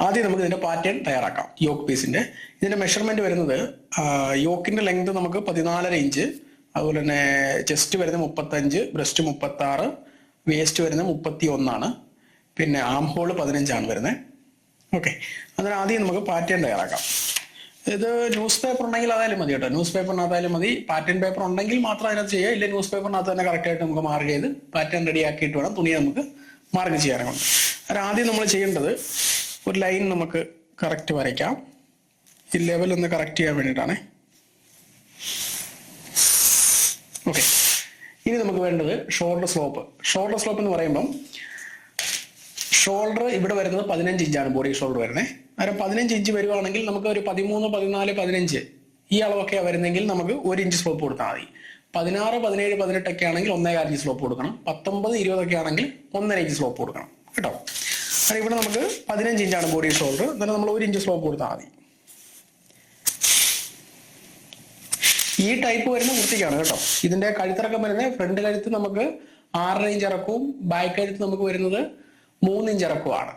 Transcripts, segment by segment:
ആദ്യം നമുക്ക് ഇതിന്റെ പാറ്റേൺ തയ്യാറാക്കാം. യോക്ക് പീസിന്റെ ഇതിന്റെ മെഷർമെന്റ് വരുന്നത് യോക്കിന്റെ ലെങ്ത് നമുക്ക് 14.5 ഇഞ്ച്, അതുപോലെ തന്നെ ചെസ്റ്റ് വരുന്നത് 35, ബ്രസ്റ്റ് 36, വേസ്റ്റ് വരുന്നത് 31, പിന്നെ ആം ഹോൾ 15 വരുന്നത്. ഓക്കെ, അതിന് ആദ്യം നമുക്ക് പാറ്റേൺ തയ്യാറാക്കാം. ഇത് ന്യൂസ് പേപ്പർ ഉണ്ടെങ്കിൽ അതായാലും മതി കേട്ടോ. ന്യൂസ് പേപ്പറിനകത്തായാലും മതി. പാറ്റേൺ പേപ്പർ ഉണ്ടെങ്കിൽ മാത്രം അതിനകത്ത് ചെയ്യുക. ഇല്ല ന്യൂസ് പേപ്പറിനകത്ത് തന്നെ കറക്റ്റായിട്ട് നമുക്ക് മാർക്ക് ചെയ്ത് പാറ്റേൺ റെഡി ആക്കിയിട്ട് വേണം തുണിയെ നമുക്ക് മാർക്ക് ചെയ്യാനുണ്ട്. അത് ആദ്യം നമ്മൾ ചെയ്യേണ്ടത് ഒരു ലൈൻ നമുക്ക് കറക്റ്റ് വരയ്ക്കാം. ഈ ലെവൽ ഒന്ന് കറക്റ്റ് ചെയ്യാൻ വേണ്ടിയിട്ടാണ്. ഓക്കെ, ഇനി നമുക്ക് വേണ്ടത് ഷോൾഡർ സ്ലോപ്പ്. ഷോൾഡർ സ്ലോപ്പ് എന്ന് പറയുമ്പം ഷോൾഡർ ഇവിടെ വരുന്നത് 15 ഇഞ്ചാണ് ബോഡി ഷോൾഡർ വരുന്നത്. അന്നേരം 15 ഇഞ്ച് വരുവാണെങ്കിൽ നമുക്ക് ഒരു 13, 14, 15 ഈ അളവൊക്കെ വരുന്നെങ്കിൽ നമുക്ക് 1 ഇഞ്ച് സ്ലോപ്പ് കൊടുത്താൽ മതി. 16, 17, 18 ഒക്കെ ആണെങ്കിൽ 1.25 ഇഞ്ച് സ്ലോപ്പ് കൊടുക്കണം. 19, 20 ഒക്കെ ആണെങ്കിൽ 1.5 ഇഞ്ച് സ്ലോപ്പ് കൊടുക്കണം കേട്ടോ. അന്നേരം ഇവിടെ നമുക്ക് 15 ഇഞ്ചാണ് ബോഡി ഷോൾഡർ. അന്നേരം നമ്മൾ 1 ഇഞ്ച് സ്ലോപ്പ് കൊടുത്താൽ മതി. ഈ ടൈപ്പ് വരുന്ന കുർത്തിക്കാണ് കേട്ടോ. ഇതിന്റെ കഴുത്തിറക്കം വരുന്നത് ഫ്രണ്ട് കഴുത്ത് നമുക്ക് 6.5 ഇഞ്ച് ഇറക്കവും ബാക്ക് കഴുത്ത് നമുക്ക് വരുന്നത് 3 ഇഞ്ച് ഇറക്കവുമാണ്.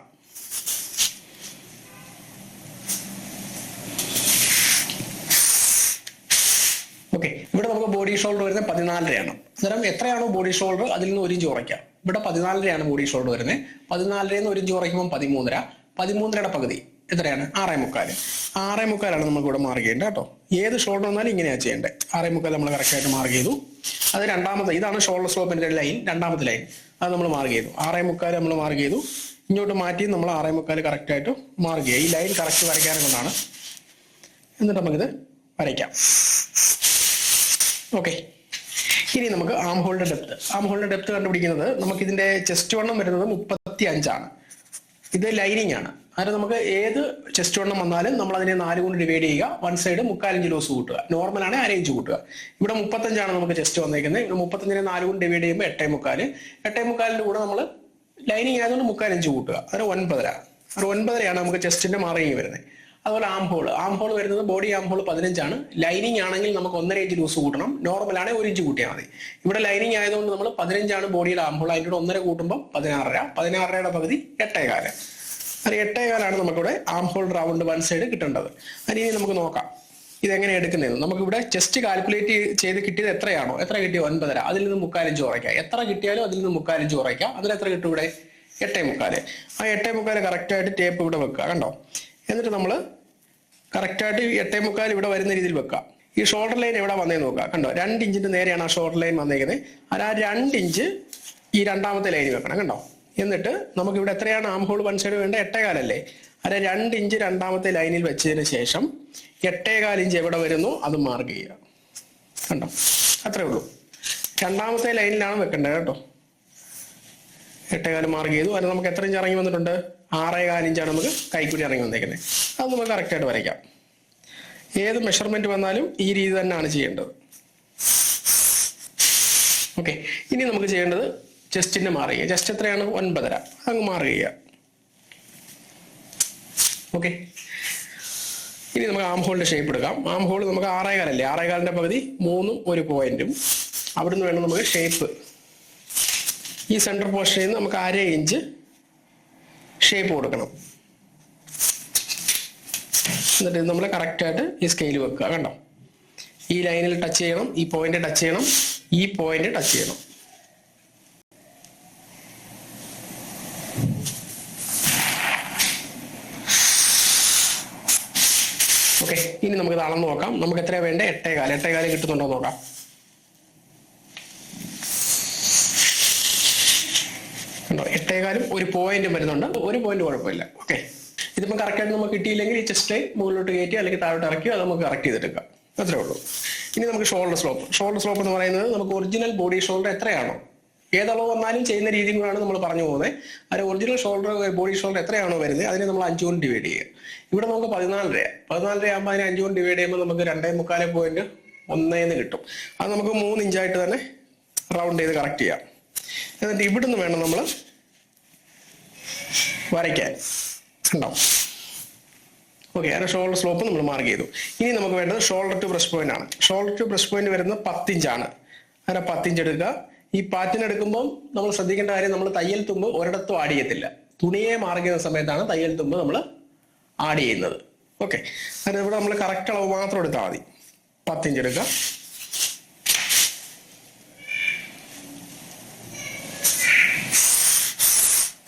ഓക്കെ, ഇവിടെ നമുക്ക് ബോഡി ഷോൾഡർ വരുന്നത് 14.5 അന്നേരം എത്രയാണോ ബോഡി ഷോൾഡർ അതിൽ നിന്ന് 1 ഇഞ്ച് കുറയ്ക്കാം. ഇവിടെ 14.5 ബോഡി ഷോൾഡർ വരുന്നത്. 14 1 ഇഞ്ച് കുറയ്ക്കുമ്പോൾ 13.5. 13.5 പകുതി എത്രയാണ്? 6.25. 6.25 നമുക്ക് ഇവിടെ മാർക്ക് ചെയ്യേണ്ടത് കേട്ടോ. ഏത് ഷോൾഡർ വന്നാലും ഇങ്ങനെയാണ് ചെയ്യേണ്ടത്. 6.25 നമ്മൾ കറക്റ്റായിട്ട് മാർക്ക് ചെയ്തു. അത് രണ്ടാമത്തെ, ഇതാണ് ഷോൾഡർ സ്ലോപ്പിന്റെ ലൈൻ, രണ്ടാമത്തെ ലൈൻ. അത് നമ്മൾ മാർക്ക് ചെയ്തു. 6.25 നമ്മൾ മാർക്ക് ചെയ്തു. ഇങ്ങോട്ട് മാറ്റി നമ്മൾ 6.25 കറക്റ്റായിട്ട് മാർക്ക് ചെയ്യുക. ഈ ലൈൻ കറക്റ്റ് വരയ്ക്കാനും കൊണ്ടാണ്. എന്നിട്ട് നമുക്കിത് വരയ്ക്കാം. ഓക്കെ, ഇനി നമുക്ക് ആം ഹോളിന്റെ ഡെപ്ത്. ആം ഹോളിന്റെ ഡെപ്ത് കണ്ടുപിടിക്കുന്നത് നമുക്ക് ഇതിന്റെ ചെസ്റ്റ് വണ്ണം വരുന്നത് 35. ഇത് ലൈനിങ് ആണ്. അതായത് നമുക്ക് ഏത് ചെസ്റ്റ് വണ്ണം വന്നാലും നമ്മൾ അതിനെ 4 കൊണ്ട് ഡിവൈഡ് ചെയ്യുക. വൺ സൈഡ് 1/4 ഇഞ്ച് ലൂസ് കൂട്ടുക. നോർമൽ ആണ് 1/2 ഇഞ്ച് കൂട്ടുക. ഇവിടെ 35 നമുക്ക് ചെസ്റ്റ് വന്നേക്കുന്നത്. ഇവിടെ 35നെ 4 കൊണ്ട് ഡിവൈഡ് ചെയ്യുമ്പോൾ 8.25. 8.25 കൂടെ നമ്മൾ ലൈനിങ് ആയതുകൊണ്ട് 1/4 ഇഞ്ച് കൂട്ടുക. അത് 9.5. അത് 9.5 നമുക്ക് ചെസ്റ്റിന്റെ മാർക്കിങ് വരുന്നത്. അതുപോലെ ആം ഹോൾ വരുന്നത് ബോഡി ആം ഹോൾ 15. ലൈനിങ് ആണെങ്കിൽ നമുക്ക് 1.5 ഇഞ്ച് ലൂസ് കൂട്ടണം. നോർമൽ ആണെങ്കിൽ 1 ഇഞ്ച് കൂട്ടിയാൽ മതി. ഇവിടെ ലൈനിങ് ആയതുകൊണ്ട് നമ്മൾ 15 ബോഡിയുടെ ആം ഹോൾ. അതിൻ്റെ 1.5 കൂട്ടുമ്പോൾ 16. 16 പകുതി 8.25. അത് 8.25 നമുക്കിവിടെ arm hole round one side കിട്ടേണ്ടത്. അതിന് നമുക്ക് നോക്കാം ഇതെങ്ങനെ എടുക്കുന്നതെന്ന്. നമുക്കിവിടെ ചെസ്റ്റ് കാൽക്കുലേറ്റ് ചെയ്ത് കിട്ടിയത് എത്രയാണോ, എത്ര കിട്ടിയോ 9.5, അതിൽ നിന്ന് 1/4 ഇഞ്ച് കുറയ്ക്കാം. എത്ര കിട്ടിയാലും അതിൽ നിന്ന് 1/4 ഇഞ്ച് കുറയ്ക്കാം. അതിൽ എത്ര കിട്ടും? ഇവിടെ 8.25. ആ 8.25 കറക്റ്റായിട്ട് ടേപ്പ് ഇവിടെ വെക്കുക കണ്ടോ. എന്നിട്ട് നമ്മൾ കറക്റ്റായിട്ട് 8.25 ഇവിടെ വരുന്ന രീതിയിൽ വെക്കാം. ഈ ഷോൾഡർ ലൈൻ എവിടെ വന്നേന്ന് നോക്കുക കണ്ടോ. 2 ഇഞ്ചിന്റെ നേരെയാണ് ആ ഷോൾഡർ ലൈൻ വന്നേക്കുന്നത്. അത് ആ 2 ഇഞ്ച് ഈ രണ്ടാമത്തെ ലൈനിൽ വെക്കണം കണ്ടോ. എന്നിട്ട് നമുക്ക് ഇവിടെ എത്രയാണ് ആം ഹോൾ വൺ സൈഡ് വേണ്ട? 8.25 അല്ലേ. അത് 2 ഇഞ്ച് രണ്ടാമത്തെ ലൈനിൽ വെച്ചതിന് ശേഷം 8.25 ഇഞ്ച് എവിടെ വരുന്നു അത് മാർക്ക് ചെയ്യുക കണ്ടോ. അത്രേ ഉള്ളൂ. രണ്ടാമത്തെ ലൈനിലാണ് വെക്കേണ്ടത് കേട്ടോ. 8.25 മാർക്ക് ചെയ്തു. അത് നമുക്ക് എത്ര ഇഞ്ച് ഇറങ്ങി വന്നിട്ടുണ്ട്? 6.25 ഇഞ്ചാണ് നമുക്ക് കൈക്കുടി ഇറങ്ങി വന്നേക്കുന്നത്. അത് നമുക്ക് കറക്റ്റായിട്ട് വരയ്ക്കാം. ഏത് മെഷർമെന്റ് വന്നാലും ഈ രീതി തന്നെയാണ് ചെയ്യേണ്ടത്. ഓക്കെ, ഇനി നമുക്ക് ചെയ്യേണ്ടത് ചെസ്റ്റിന്റെ മാർക്ക് ചെയ്യുക. ചെസ്റ്റ് എത്രയാണ്? 9.5. അങ്ങ് മാർക്ക് ചെയ്യുക. ഓക്കെ, ഇനി നമുക്ക് ആം ഹോളിന്റെ ഷേപ്പ് എടുക്കാം. ആം ഹോൾ നമുക്ക് 6.25 അല്ലേ. 6.25 പകുതി 3 1 പോയിന്റും. അവിടുന്ന് വേണം നമുക്ക് ഷേപ്പ്. ഈ സെന്റർ പോർഷനിൽ നിന്ന് നമുക്ക് 1/2 ഇഞ്ച് ഷേപ്പ് കൊടുക്കണം. എന്നിട്ട് നമ്മൾ കറക്റ്റായിട്ട് ഈ സ്കെയിൽ വെക്കുക കണ്ടോ. ഈ ലൈനിൽ ടച്ച് ചെയ്യണം, ഈ പോയിന്റ് ടച്ച് ചെയ്യണം, ഈ പോയിന്റ് ടച്ച് ചെയ്യണം. ഓക്കെ, ഇനി നമുക്ക് അളന്ന് നോക്കാം. നമുക്ക് എത്രയാണ് വേണ്ടത്? 8.25. 8.25 കിട്ടുന്നുണ്ടോ നോക്കാം. കണ്ടോ 8.25 ഒരു പോയിന്റും വരുന്നുണ്ട്. ഒരു പോയിന്റ് കുഴപ്പമില്ല. ഓക്കെ, ഇതിപ്പോൾ കറക്റ്റായിട്ട് നമുക്ക് കിട്ടിയില്ലെങ്കിൽ ഈ ചെസ്റ്റ് ലൈൻ മുകളിലോട്ട് കയറ്റി അല്ലെങ്കിൽ താഴോട്ട് ഇറക്കി അത് നമുക്ക് കറക്റ്റ് ചെയ്തെടുക്കാം. അത്രേ ഉള്ളൂ. ഇനി നമുക്ക് ഷോൾഡർ സ്ലോപ്പ്. ഷോൾഡർ സ്ലോപ്പ് എന്ന് പറയുന്നത് നമുക്ക് ഒറിജിനൽ ബോഡി ഷോൾഡർ എത്രയാണോ, ഏതളവ് വന്നാലും ചെയ്യുന്ന രീതികളാണ് നമ്മൾ പറഞ്ഞു പോകുന്നത്. അത് ഒറിജിനൽ ഷോൾഡർ ബോഡി ഷോൾഡർ എത്രയാണോ വരുന്നത് അതിനെ നമ്മൾ 5 കൊണ്ട് ഡിവൈഡ് ചെയ്യുക. ഇവിടെ നമുക്ക് 14 ആകുമ്പോൾ അതിനെ 5 കൊണ്ട് ഡിവൈഡ് ചെയ്യുമ്പോൾ നമുക്ക് 2.25.1 കിട്ടും. അത് നമുക്ക് 3 ഇഞ്ചായിട്ട് തന്നെ റൗണ്ട് ചെയ്ത് കറക്റ്റ് ചെയ്യാം. എന്നിട്ട് ഇവിടുന്ന് വേണം നമ്മൾ വരയ്ക്കാൻ ഉണ്ടാവും. ഓക്കെ, അതിന്റെ ഷോൾഡർ സ്ലോപ്പ് നമ്മൾ മാർക്ക് ചെയ്തു. ഇനി നമുക്ക് വേണ്ടത് ഷോൾഡർ ടു ബ്രസ്റ്റ് പോയിന്റ് ആണ്. ഷോൾഡർ ടു ബ്രസ്റ്റ് പോയിന്റ് വരുന്നത് 10 ഇഞ്ചാണ്. അങ്ങനെ 10 ഇഞ്ച് എടുക്കുക. ഈ പാറ്റിന് എടുക്കുമ്പോൾ നമ്മൾ ശ്രദ്ധിക്കേണ്ട കാര്യം, നമ്മൾ തയ്യൽ തുമ്പ് ഒരിടത്തും ആഡ് ചെയ്യത്തില്ല. തുണിയെ മാർക്ക് ചെയ്യുന്ന സമയത്താണ് തയ്യൽ തുമ്പ് നമ്മൾ ആഡ് ചെയ്യുന്നത്. ഓക്കെ, അതായത് ഇവിടെ നമ്മൾ കറക്റ്റ് അളവ് മാത്രം എടുത്താൽ മതി. 10 ഇഞ്ച് എടുക്കുക.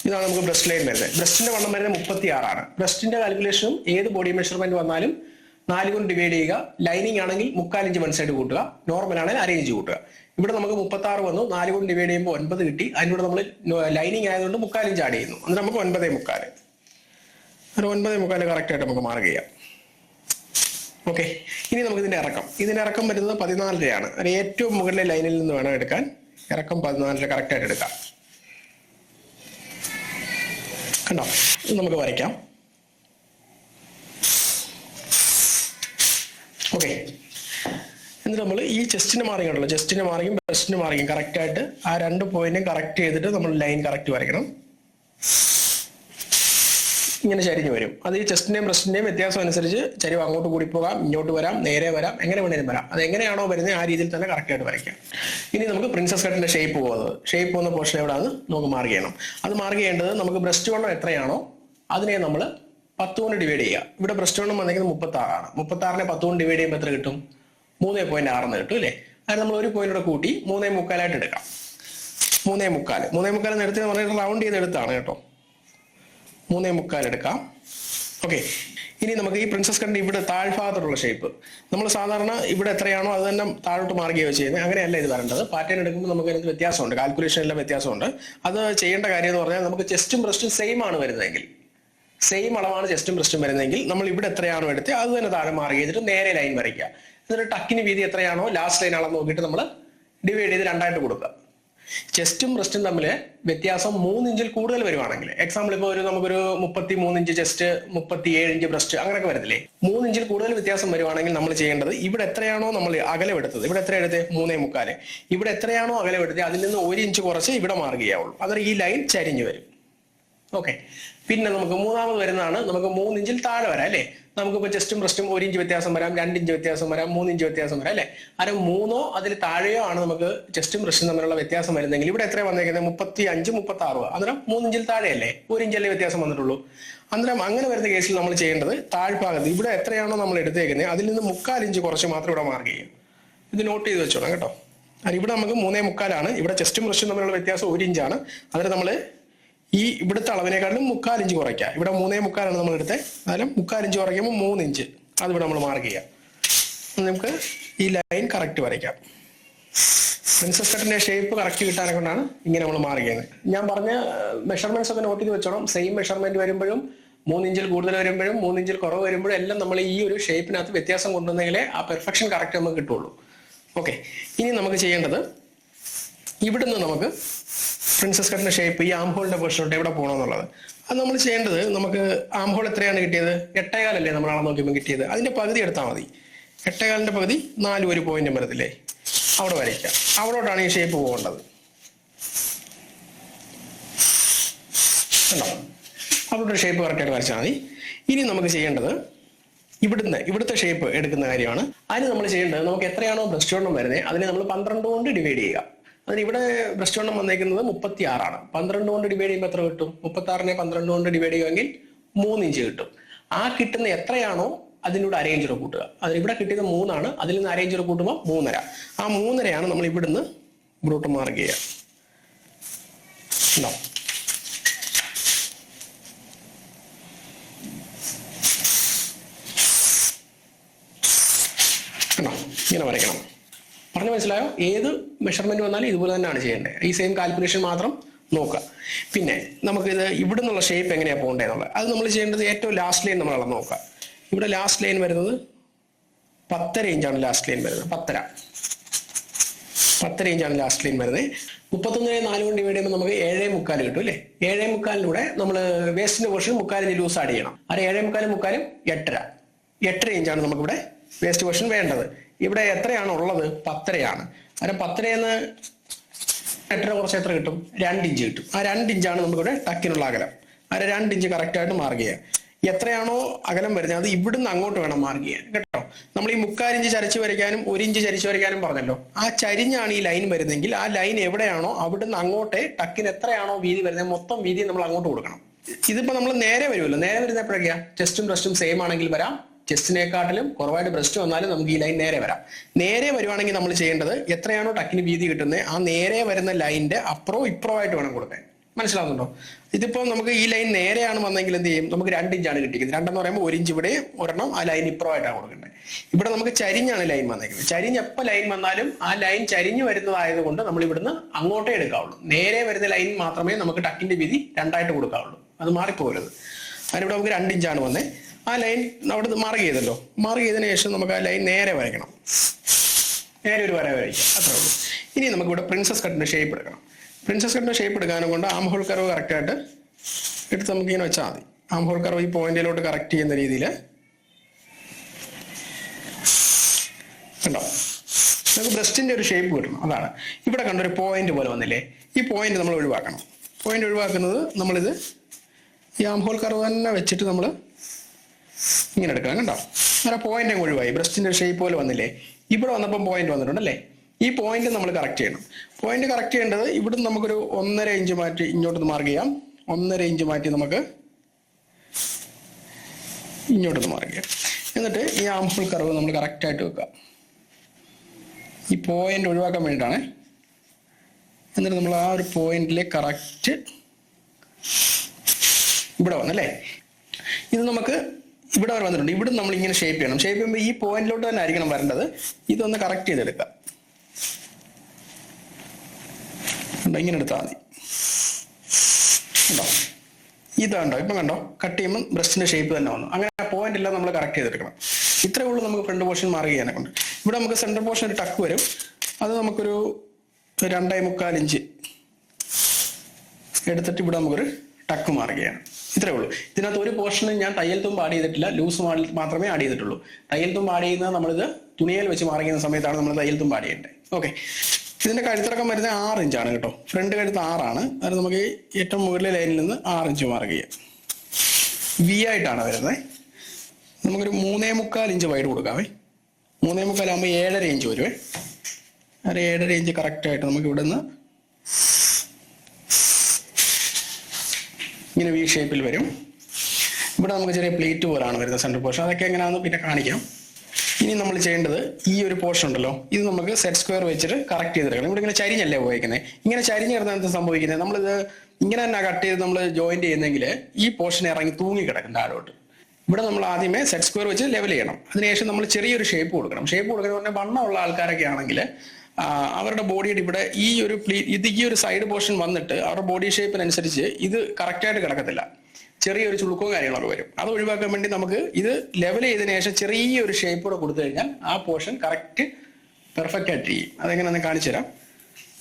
ഇതാണ് നമുക്ക് ബ്രസ്റ്റ് ലൈൻ വരുന്നത്. ബ്രസ്റ്റിന്റെ വണ്ണം വരുന്നത് 36 ബ്രസ്റ്റിന്റെ കാൽക്കുലേഷനും ഏത് ബോഡി മെഷർമെന്റ് വന്നാലും 4 കൊണ്ട് ഡിവൈഡ് ചെയ്യുക. ലൈനിങ് ആണെങ്കിൽ 3/4 ഇഞ്ച് വൺ സൈഡ് കൂട്ടുക, നോർമൽ ആണെങ്കിൽ 1/2 ഇഞ്ച് കൂട്ടുക. ഇവിടെ നമുക്ക് 36 വന്നു, 4 കൊണ്ട് ഡിവൈഡ് ചെയ്യുമ്പോൾ 9 കിട്ടി. അതിലൂടെ നമ്മൾ ലൈനിങ് ആയതുകൊണ്ട് 3/4 ഇഞ്ച് ആഡ് ചെയ്യുന്നു. എന്നിട്ട് നമുക്ക് 9.75. 9.75 കറക്റ്റ് ആയിട്ട് നമുക്ക് മാർക്ക് ചെയ്യാം. ഓക്കെ, ഇനി നമുക്ക് ഇതിന്റെ ഇറക്കം വരുന്നത് 14 ഏറ്റവും മുകളിലെ ലൈനിൽ നിന്ന് വേണം എടുക്കാൻ. ഇറക്കം 14 കറക്റ്റ് ആയിട്ട് എടുക്കാം. കണ്ടോ, ഇത് നമുക്ക് വരയ്ക്കാം. ഓക്കെ, എന്നിട്ട് നമ്മൾ ഈ ചെസ്റ്റിന്റെ മാർക്കിംഗ് ഉണ്ടല്ലോ, ചെസ്റ്റിന്റെ മാർക്കിംഗ് ബ്രസ്റ്റിന്റെ മാർക്കിംഗ് കറക്റ്റ് ആയിട്ട് ആ 2 പോയിന്റും കറക്റ്റ് ചെയ്തിട്ട് നമ്മൾ ലൈൻ കറക്റ്റ് വരയ്ക്കണം. ഇങ്ങനെ ചരിഞ്ഞു വരും. അത് ഈ ചെസ്റ്റിന്റെയും ബ്രസ്റ്റിന്റെയും വ്യത്യാസം അനുസരിച്ച് ചരിവ് അങ്ങോട്ട് കൂടി പോകാം, ഇങ്ങോട്ട് വരാം, നേരെ വരാം, എങ്ങനെ വേണേലും വരാം. അത് എങ്ങനെയാണോ വരുന്നത് ആ രീതിയിൽ തന്നെ കറക്റ്റ് ആയിട്ട് വരയ്ക്കാം. ഇനി നമുക്ക് പ്രിൻസസ് കട്ടിന്റെ ഷേപ്പ് പോകുന്ന പോർഷൻ എവിടെയാണ് നമുക്ക് മാർക്ക് ചെയ്യണം. അത് മാർക്ക് ചെയ്യേണ്ടത് നമുക്ക് ബ്രസ്റ്റ് വണ്ണം എത്രയാണോ അതിനെ നമ്മൾ 10 കൊണ്ട് ഡിവൈഡ് ചെയ്യുക. ഇവിടെ ബ്രസ്റ്റ് വണ്ണം വന്നിരിക്കുന്നത് 36 36നെ 10 കൊണ്ട് ഡിവൈഡ് ചെയ്യുമ്പോൾ എത്ര കിട്ടും? 3.6 കിട്ടും അല്ലേ? അത് നമ്മൾ ഒരു പോയിന്റ് കൂട്ടി 3.75 എടുക്കാം. 3.75 എടുത്ത് നമ്മൾ റൗണ്ട് ചെയ്ത് എടുത്താണ് കേട്ടോ. 3.75 എടുക്കാം. ഓക്കെ, ഇനി നമുക്ക് ഈ പ്രിൻസസ് കട്ട് ഇവിടെ താഴ്ഭാഗത്തോട്ടുള്ള ഷേപ്പ് നമ്മൾ സാധാരണ ഇവിടെ എത്രയാണോ അത് തന്നെ താഴോട്ട് മാർക്ക് ചെയ്യുകയോ ചെയ്യുന്നത്. അങ്ങനെയല്ല ഇത് വരേണ്ടത്. പാറ്റേൺ എടുക്കുമ്പോൾ നമുക്ക് അതിന് വ്യത്യാസമുണ്ട്, കാൽക്കുലേഷൻ എല്ലാം വ്യത്യാസമുണ്ട്. അത് ചെയ്യേണ്ട കാര്യം എന്ന് പറഞ്ഞാൽ നമുക്ക് ചെസ്റ്റും ബ്രസ്റ്റും സെയിം ആണ് വരുന്നതെങ്കിൽ, സെയിം അളവാണ് ചെസ്റ്റും ബ്രസ്റ്റും വരുന്നതെങ്കിൽ നമ്മൾ ഇവിടെ എത്രയാണോ എടുത്ത് അത് തന്നെ താഴെ മാർക്ക് ചെയ്തിട്ട് നേരെ ലൈൻ വരയ്ക്കുക. എന്നിട്ട് ടക്കിന് വീതി എത്രയാണോ ലാസ്റ്റ് ലൈൻ അളന്ന് നോക്കിയിട്ട് നമ്മൾ ഡിവൈഡ് ചെയ്ത് 2ആയിട്ട് കൊടുക്കുക. ചെസ്റ്റും ബ്രസ്റ്റും തമ്മിൽ വ്യത്യാസം 3 ഇഞ്ചിൽ കൂടുതൽ വരുവാണെങ്കിൽ, എക്സാമ്പിൾ ഇപ്പോൾ നമുക്കൊരു 33 ഇഞ്ച് ചെസ്റ്റ്, 37 ഇഞ്ച് ബ്രസ്റ്റ് അങ്ങനെയൊക്കെ വരത്തില്ലേ, 3 ഇഞ്ചിൽ കൂടുതൽ വ്യത്യാസം വരുവാണെങ്കിൽ നമ്മൾ ചെയ്യേണ്ടത് ഇവിടെ എത്രയാണോ നമ്മൾ അകലം എടുത്തത്, ഇവിടെ എത്ര എടുത്തത് 3.75, ഇവിടെ എത്രയാണോ അകലം എടുത്തത് അതിൽ നിന്ന് 1 ഇഞ്ച് കുറച്ച് ഇവിടെ മാർക്ക് ചെയ്യാവുള്ളൂ. അതൊരു ഈ ലൈൻ ചരിഞ്ഞു വരും. ഓക്കെ, പിന്നെ നമുക്ക് മൂന്നാമത് വരുന്നതാണ് നമുക്ക് 3 ഇഞ്ചിൽ താഴെ വരാം അല്ലേ. നമുക്കിപ്പോൾ ചെസ്റ്റും ബ്രസ്റ്റും 1 ഇഞ്ച് വ്യത്യാസം വരാം, 2 ഇഞ്ച് വ്യത്യാസം വരാം, 3 ഇഞ്ച് വ്യത്യാസം വരാം അല്ലെ. അത് 3ഓ അതിൽ താഴെയോ ആണ് നമുക്ക് ചെസ്റ്റും ബ്രസ്റ്റും തമ്മിലുള്ള വ്യത്യാസം വരുന്നെങ്കിൽ ഇവിടെ എത്ര വന്നേക്കുന്നത് 35 36, അന്നേരം 3 ഇഞ്ചിൽ താഴെയല്ലേ, 1 ഇഞ്ചല്ലേ വ്യത്യാസം വന്നിട്ടുള്ളൂ. അന്നേരം അങ്ങനെ വരുന്ന കേസിൽ നമ്മൾ ചെയ്യേണ്ടത് താഴ്ഭാഗത്ത് ഇവിടെ എത്രയാണോ നമ്മൾ എടുത്തേക്കുന്നത് അതിൽ നിന്ന് 3/4 ഇഞ്ച് കുറച്ച് മാത്രം ഇവിടെ മാർക്ക് ചെയ്യും. ഇത് നോട്ട് ചെയ്ത് വെച്ചോളാം കേട്ടോ. ഇവിടെ നമുക്ക് 3.75 ഇവിടെ ചെസ്റ്റും ബ്രസ്റ്റും തമ്മിലുള്ള വ്യത്യാസം 1 ഇഞ്ചാണ്. അന്നേരം നമ്മൾ ഈ ഇവിടുത്തെ അളവിനെക്കാളും 3/4 ഇഞ്ച് കുറയ്ക്കുക. ഇവിടെ 3.75 നമ്മൾ എടുത്തത്, അന്നേരം 3/4 ഇഞ്ച് കുറയ്ക്കുമ്പോൾ 3 ഇഞ്ച് അതിവിടെ നമ്മൾ മാർക്ക് ചെയ്യാം. നമുക്ക് ഈ ലൈൻ കറക്റ്റ് വരയ്ക്കാം. പ്രിൻസസ് കട്ടിന്റെ ഷേപ്പ് കറക്റ്റ് കിട്ടാനെ കൊണ്ടാണ് ഇങ്ങനെ നമ്മൾ മാർക്ക് ചെയ്യുന്നത്. ഞാൻ പറഞ്ഞ മെഷർമെന്റ്സ് ഒക്കെ നോട്ട് ചെയ്ത് വെച്ചോണം. സെയിം മെഷർമെന്റ് വരുമ്പോഴും 3 ഇഞ്ചിൽ കൂടുതൽ വരുമ്പോഴും 3 ഇഞ്ചിൽ കുറവ് വരുമ്പോഴും എല്ലാം നമ്മൾ ഈ ഒരു ഷേപ്പിനകത്ത് വ്യത്യാസം കൊണ്ടുവന്നെങ്കിലേ ആ പെർഫെക്ഷൻ കറക്റ്റ് നമുക്ക് കിട്ടുള്ളൂ. ഓക്കെ, ഇനി നമുക്ക് ചെയ്യേണ്ടത് ഇവിടുന്ന് നമുക്ക് പ്രിൻസസ് കട്ടിന്റെ ഷേപ്പ് ഈ ആം ഹോളിന്റെ പൊസിഷനോട്ട് എവിടെ പോകണമെന്നുള്ളത്. അത് നമ്മൾ ചെയ്യേണ്ടത്, നമുക്ക് ആം ഹോൾ എത്രയാണ് കിട്ടിയത് 8.25 നമ്മൾ അളന്ന് നോക്കിയപ്പോൾ കിട്ടിയത്, അതിന്റെ പകുതി എടുത്താൽ മതി. 8.25 പകുതി 4 ഒരു പോയിന്റ് വരത്തില്ലേ, അവിടെ വരയ്ക്കാം. അവിടോട്ടാണ് ഈ ഷേപ്പ് പോകേണ്ടത്. കണ്ടോ, അവിടെ ഒരു ഷേപ്പ് കറക്റ്റായിട്ട് വരച്ചാൽ മതി. ഇനി നമുക്ക് ചെയ്യേണ്ടത് ഇവിടുത്തെ ഷേപ്പ് എടുക്കുന്ന കാര്യമാണ്. അതിന് നമ്മൾ ചെയ്യേണ്ടത് നമുക്ക് എത്രയാണോ ബ്രസ്റ്റ് വണ്ണം വരുന്നത് അതിനെ നമ്മൾ 12 കൊണ്ട് ഡിവൈഡ് ചെയ്യുക. അതിന് ഇവിടെ ബ്രസ്റ്റ് വണ്ണം വന്നേക്കുന്നത് 36, 12 കൊണ്ട് ഡിവൈഡ് ചെയ്യുമ്പോൾ എത്ര കിട്ടും? 36നെ 12 കൊണ്ട് ഡിവൈഡ് ചെയ്യുമെങ്കിൽ 3 ഇഞ്ച് കിട്ടും. ആ കിട്ടുന്ന എത്രയാണോ അതിലൂടെ 1/2 ഇഞ്ച് കൂട്ടുക. അതിന് ഇവിടെ കിട്ടിയത് 3 ആണ്, അതിൽ നിന്ന് 1/2 ഇഞ്ച് കൂട്ടുമ്പോൾ 3.5. ആ 3.5 നമ്മൾ ഇവിടുന്ന് ഇവിടോട്ട് മാർക്ക് ചെയ്യുക. ഉണ്ടോ, ഇങ്ങനെ വരയ്ക്കണം. പറഞ്ഞു മനസ്സിലായോ? ഏത് മെഷർമെന്റ് വന്നാലും ഇതുപോലെ തന്നെയാണ് ചെയ്യേണ്ടത്. ഈ സെയിം കാൽക്കുലേഷൻ മാത്രം നോക്കുക. പിന്നെ നമുക്കിത് ഇവിടെ നിന്നുള്ള ഷേപ്പ് എങ്ങനെയാണ് പോകേണ്ടതെന്നുള്ളത് അത് നമ്മൾ ചെയ്യേണ്ടത് ഏറ്റവും ലാസ്റ്റ് ലൈൻ നമ്മൾ അളന്ന് നോക്കുക. ഇവിടെ ലാസ്റ്റ് ലൈൻ വരുന്നത് 10.5 ഇഞ്ചാണ് ലാസ്റ്റ് ലൈൻ വരുന്നത്. 10.5 ഇഞ്ചാണ് ലാസ്റ്റ് ലൈൻ വരുന്നത്. 31നെ 4 കൊണ്ട് ഡിവൈഡ് ചെയ്യുമ്പോൾ നമുക്ക് 7.75 കിട്ടും അല്ലേ. 7.75 നമ്മൾ വേസ്റ്റിന്റെ പോർഷൻ 3/4 ഇഞ്ച് ലൂസ് ആഡ് ചെയ്യണം. അത് 7.75 8.5 ഇഞ്ചാണ് നമുക്കിവിടെ വേസ്റ്റ് പോർഷൻ വേണ്ടത്. ഇവിടെ എത്രയാണ് ഉള്ളത്? 10.5. അന്നേരം 10.5 8 കുറച്ച് എത്ര കിട്ടും? 2 ഇഞ്ച് കിട്ടും. ആ 2 ഇഞ്ചാണ് നമുക്കിവിടെ ടക്കിനുള്ള അകലം. അത് 2 ഇഞ്ച് കറക്റ്റ് ആയിട്ട് മാർക്ക് ചെയ്യാം. എത്രയാണോ അകലം വരുന്നത് അത് ഇവിടുന്ന് അങ്ങോട്ട് വേണം മാർക്ക് ചെയ്യാൻ കേട്ടോ. നമ്മൾ ഈ 3/4 ഇഞ്ച് ചരിച്ചു വരയ്ക്കാനും 1 ഇഞ്ച് ചരിച്ചു വരയ്ക്കാനും പറഞ്ഞല്ലോ. ആ ചരിഞ്ഞാണ് ഈ ലൈൻ വരുന്നതെങ്കിൽ ആ ലൈൻ എവിടെയാണോ അവിടുന്ന് അങ്ങോട്ടേ ടക്കിന് എത്രയാണോ വീതി വരുന്നത് മൊത്തം വീതി നമ്മൾ അങ്ങോട്ട് കൊടുക്കണം. ഇതിപ്പോ നമ്മൾ നേരെ വരുമല്ലോ, നേരെ വരുന്ന എപ്പോഴൊക്കെയാ? ചെസ്റ്റും ബ്രസ്റ്റും സെയിം ആണെങ്കിൽ വരാം, ചെസ്റ്റിനെക്കാട്ടിലും കുറവായിട്ട് ബ്രസ്റ്റ് വന്നാലും നമുക്ക് ഈ ലൈൻ നേരെ വരാം. നേരെ വരുവാണെങ്കിൽ നമ്മൾ ചെയ്യേണ്ടത് എത്രയാണോ ടക്കിന് വീതി കിട്ടുന്നത് ആ നേരെ വരുന്ന ലൈനിന്റെ അപ്പുറവും ഇപ്പുറവും ആയിട്ട് വേണം കൊടുക്കാൻ. മനസ്സിലാവുന്നുണ്ടോ? ഇതിപ്പോ നമുക്ക് ഈ ലൈൻ നേരെയാണ് വന്നെങ്കിൽ എന്ത് ചെയ്യും? നമുക്ക് 2 ഇഞ്ചാണ് കിട്ടിയത്. 2 എന്ന് പറയുമ്പോൾ 1 ഇഞ്ച് ഇവിടെ ഒരെണ്ണം, ആ ലൈൻ ഇപ്പുറമായിട്ടാണ് കൊടുക്കേണ്ടത്. ഇവിടെ നമുക്ക് ചരിഞ്ഞാണ് ലൈൻ വന്നേക്കുന്നത്. ചരിഞ്ഞ് എപ്പോൾ ലൈൻ വന്നാലും ആ ലൈൻ ചരിഞ്ഞു വരുന്നതായതുകൊണ്ട് നമ്മൾ ഇവിടുന്ന് അങ്ങോട്ടേ എടുക്കാവുള്ളൂ. നേരെ വരുന്ന ലൈൻ മാത്രമേ നമുക്ക് ടക്കിന്റെ വീതി 2ആയിട്ട് കൊടുക്കാവുള്ളൂ. അത് മാറിപ്പോകരുത്. അതിനിവിടെ നമുക്ക് 2 ഇഞ്ചാണ് വന്നേ. ആ ലൈൻ അവിടെ മാർക്ക് ചെയ്തല്ലോ. മാർക്ക് ചെയ്തതിനു ശേഷം നമുക്ക് ആ ലൈൻ നേരെ വരയ്ക്കണം. നേരെ ഒരു വര വരയ്ക്കാം, അത്രേ ഉള്ളൂ. ഇനി നമുക്ക് ഇവിടെ പ്രിൻസസ് കട്ടിന്റെ ഷേപ്പ് എടുക്കണം. പ്രിൻസസ് കട്ടിന്റെ ഷേപ്പ് എടുക്കാനും കൊണ്ട് ആം ഹോൾ കർവ് കറക്റ്റായിട്ട് എടുത്ത് നമുക്ക് ഇങ്ങനെ വെച്ചാൽ മതി. ആം ഹോൾ കർവ് ഈ പോയിന്റിലോട്ട് കറക്റ്റ് ചെയ്യുന്ന രീതിയിൽ കണ്ടോ, നമുക്ക് ബ്രസ്റ്റിന്റെ ഒരു ഷേപ്പ് കിട്ടണം. അതാണ് ഇവിടെ കണ്ടൊരു പോയിന്റ് പോലെ വന്നില്ലേ, ഈ പോയിന്റ് നമ്മൾ ഒഴിവാക്കണം. പോയിന്റ് ഒഴിവാക്കുന്നത് നമ്മളിത് ഈ ആം ഹോൾ കർവ് തന്നെ വെച്ചിട്ട് നമ്മൾ ഇങ്ങനെ എടുക്കണം. കണ്ടോ, അങ്ങനെ പോയിന്റ് അങ്ങ് ഒഴിവായി. ബ്രസ്റ്റിന്റെ ഷേപ്പ് പോലെ വന്നില്ലേ, ഇവിടെ വന്നപ്പം പോയിന്റ് വന്നിട്ടുണ്ടല്ലേ. ഈ പോയിന്റ് നമ്മൾ കറക്റ്റ് ചെയ്യണം. പോയിന്റ് കറക്റ്റ് ചെയ്യേണ്ടത് ഇവിടുന്ന് നമുക്കൊരു 1.5 ഇഞ്ച് മാറ്റി ഇങ്ങോട്ട് മാർക്ക് ചെയ്യാം. 1.5 ഇഞ്ച് മാറ്റി നമുക്ക് ഇങ്ങോട്ട് മാർക്ക് ചെയ്യാം. എന്നിട്ട് ഈ ആം ഹോൾ കർവ് നമ്മൾ കറക്റ്റ് ആയിട്ട് വെക്കാം. ഈ പോയിന്റ് ഒഴിവാക്കാൻ വേണ്ടിയിട്ടാണ്. എന്നിട്ട് നമ്മൾ ആ ഒരു പോയിന്റിലെ കറക്റ്റ് ഇവിടെ വന്നല്ലേ. ഇത് നമുക്ക് ഇവിടെ വരെ വന്നിട്ടുണ്ട്. ഇവിടെ നമ്മൾ ഇങ്ങനെ ഷേപ്പ് ചെയ്യണം. ഷേപ്പ് ചെയ്യുമ്പോൾ ഈ പോയിന്റിലോട്ട് തന്നെ ആയിരിക്കണം വരേണ്ടത്. ഇതൊന്ന് കറക്റ്റ് ചെയ്തെടുക്കാം. ഇങ്ങനെ എടുത്താൽ മതി. കണ്ടോ, ഇതാണ്ടോ ഇപ്പം കണ്ടോ, കട്ട് ചെയ്യുമ്പോൾ ബ്രസ്റ്റിന്റെ ഷേപ്പ് തന്നെ വന്നു. അങ്ങനെ ആ പോയിന്റ് എല്ലാം നമ്മൾ കറക്റ്റ് ചെയ്തെടുക്കണം. ഇത്രേ ഉള്ളൂ നമുക്ക് ഫ്രണ്ട് പോർഷൻ മാർക്ക് ചെയ്യാനെ കൊണ്ട്. ഇവിടെ നമുക്ക് സെൻട്രൽ പോർഷൻ ഒരു ടക്ക് വരും. അത് നമുക്കൊരു 2.25 ഇഞ്ച് എടുത്തിട്ട് ഇവിടെ നമുക്കൊരു ടക്ക് മാർക്ക് ചെയ്യണം. ഇത്രേ ഉള്ളൂ. ഇതിനകത്ത് ഒരു പോർഷന് ഞാൻ തയ്യൽ തുമ്പ് ആഡ് ചെയ്തിട്ടില്ല, ലൂസ് മാത്രമേ ആഡ് ചെയ്തിട്ടുള്ളൂ. തയ്യൽ തുമ്പ് ആഡ് ചെയ്യുന്നത് നമ്മളിത് തുണിയിൽ വെച്ച് മാർക്ക് ചെയ്യുന്ന സമയത്താണ് നമ്മൾ തയ്യൽ തുമ്പ് ആഡ് ചെയ്യേണ്ടത്. ഓക്കെ, ഇതിന്റെ കഴുത്തിറക്കം വരുന്നത് 6 ഇഞ്ചാണ് കേട്ടോ. ഫ്രണ്ട് കഴുത്ത് 6 ആണ്. അത് നമുക്ക് ഏറ്റവും മുകളിലെ ലൈനിൽ നിന്ന് 6 ഇഞ്ച് മാർക്ക് ചെയ്യാം. വി ആയിട്ടാണ് വരുന്നത്. നമുക്കൊരു 3.25 ഇഞ്ച് വൈഡ് കൊടുക്കാവേ. 3.25 ആകുമ്പോൾ 7.5 ഇഞ്ച് വരുവേ. ഒരു 7.5 ഇഞ്ച് കറക്റ്റ് ആയിട്ട് നമുക്ക് ഇവിടെ നിന്ന് ഇങ്ങനെ വി ഷേപ്പിൽ വരും. ഇവിടെ നമുക്ക് ചെറിയ പ്ലേറ്റ് പോലാണ് വരുന്നത് സെൻട്രൽ പോർഷൻ. അതൊക്കെ എങ്ങനെയാണെന്ന് പിന്നെ കാണിക്കാം. ഇനി നമ്മൾ ചെയ്യേണ്ടത് ഈ ഒരു പോർഷൻ ഉണ്ടല്ലോ, ഇത് നമുക്ക് സെറ്റ് സ്ക്വയർ വെച്ചിട്ട് കറക്റ്റ് ചെയ്തെടുക്കണം. ഇവിടെ ഇങ്ങനെ ചരിഞ്ഞല്ലേ പോയിരിക്കുന്നത്. ഇങ്ങനെ ചരിഞ്ഞ് കിടന്നാൽ എന്താ സംഭവിക്കുന്നത്? നമ്മളിത് ഇങ്ങനെ തന്നെ കട്ട് ചെയ്ത് നമ്മൾ ജോയിന്റ് ചെയ്യുന്നെങ്കിൽ ഈ പോർഷൻ ഇറങ്ങി തൂങ്ങി കിടക്കും താഴോട്ട്. ഇവിടെ നമ്മൾ ആദ്യമേ സെറ്റ് സ്ക്വയർ വെച്ച് ലെവൽ ചെയ്യണം. അതിനുശേഷം നമ്മൾ ചെറിയൊരു ഷേപ്പ് കൊടുക്കണം. ഷേപ്പ് കൊടുക്കുന്നത് പറഞ്ഞാൽ വണ്ണമുള്ള ആൾക്കാരൊക്കെ ആണെങ്കിൽ അവരുടെ ബോഡിയുടെ ഇവിടെ ഈ ഒരു ഈ ഒരു സൈഡ് പോർഷൻ വന്നിട്ട് അവരുടെ ബോഡി ഷേപ്പിനനുസരിച്ച് ഇത് കറക്റ്റായിട്ട് കിടക്കത്തില്ല. ചെറിയൊരു ചുളുക്കവും കാര്യങ്ങളൊക്കെ വരും. അത് ഒഴിവാക്കാൻ വേണ്ടി നമുക്ക് ഇത് ലെവൽ ചെയ്തതിനു ശേഷം ചെറിയൊരു ഷേപ്പ് കൂടെ കൊടുത്തു കഴിഞ്ഞാൽ ആ പോർഷൻ കറക്റ്റ് പെർഫെക്റ്റ് ആയിട്ട് ചെയ്യും. അതെങ്ങനെയാണെന്ന് കാണിച്ചു തരാം.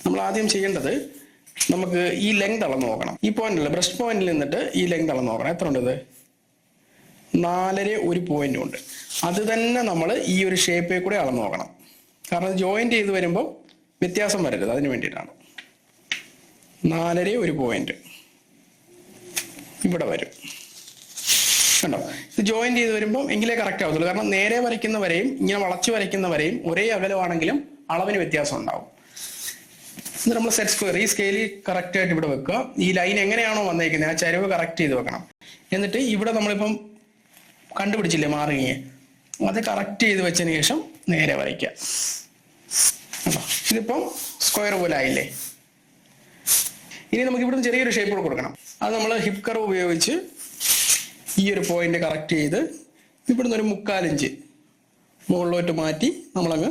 നമ്മൾ ആദ്യം ചെയ്യേണ്ടത് നമുക്ക് ഈ ലെങ്ത് അളന്ന് നോക്കണം. ഈ പോയിന്റിൽ ബ്രസ്റ്റ് പോയിന്റിൽ നിന്നിട്ട് ഈ ലെങ്ത് അളന്ന് നോക്കണം. എത്ര ഉണ്ട്? 4.1 പോയിന്റും ഉണ്ട്. അത് തന്നെ നമ്മൾ ഈ ഒരു ഷേപ്പിൽ കൂടെ അളന്ന് നോക്കണം. കാരണം ജോയിന്റ് ചെയ്ത് വരുമ്പോൾ വ്യത്യാസം വരരുത്, അതിന് വേണ്ടിയിട്ടാണ്. 4.1 പോയിന്റ് ഇവിടെ വരും. കണ്ടോ, ഇത് ജോയിന്റ് ചെയ്ത് വരുമ്പോൾ എങ്കിലേ കറക്റ്റ് ആവത്തുള്ളൂ. കാരണം നേരെ വരയ്ക്കുന്നവരെയും ഇങ്ങനെ വളച്ചു വരയ്ക്കുന്നവരെയും ഒരേ അകലമാണെങ്കിലും അളവിന് വ്യത്യാസം ഉണ്ടാവും. എന്നിട്ട് നമ്മൾ സെറ്റ് സ്ക്വയർ ഈ സ്കെയിലിൽ കറക്റ്റ് ആയിട്ട് ഇവിടെ വെക്കുക. ഈ ലൈൻ എങ്ങനെയാണോ വന്നേക്കുന്നത് ആ ചരിവ് കറക്റ്റ് ചെയ്ത് വെക്കണം. എന്നിട്ട് ഇവിടെ നമ്മളിപ്പം കണ്ടുപിടിച്ചില്ലേ മാറിങ്ങി, അത് കറക്റ്റ് ചെയ്ത് വെച്ചതിന് ശേഷം നേരെ വരയ്ക്കുക. ഇതിപ്പം സ്ക്വയർ പോലെ ആയില്ലേ. ഇനി നമുക്ക് ഇവിടുന്ന് ചെറിയൊരു ഷേപ്പ് കൂടെ കൊടുക്കണം. അത് നമ്മൾ ഹിപ്പ് കർവ് ഉപയോഗിച്ച് ഈ ഒരു പോയിന്റ് കറക്റ്റ് ചെയ്ത് ഇവിടുന്ന് ഒരു 3/4 ഇഞ്ച് മുകളിലോട്ട് മാറ്റി നമ്മളങ്ങ്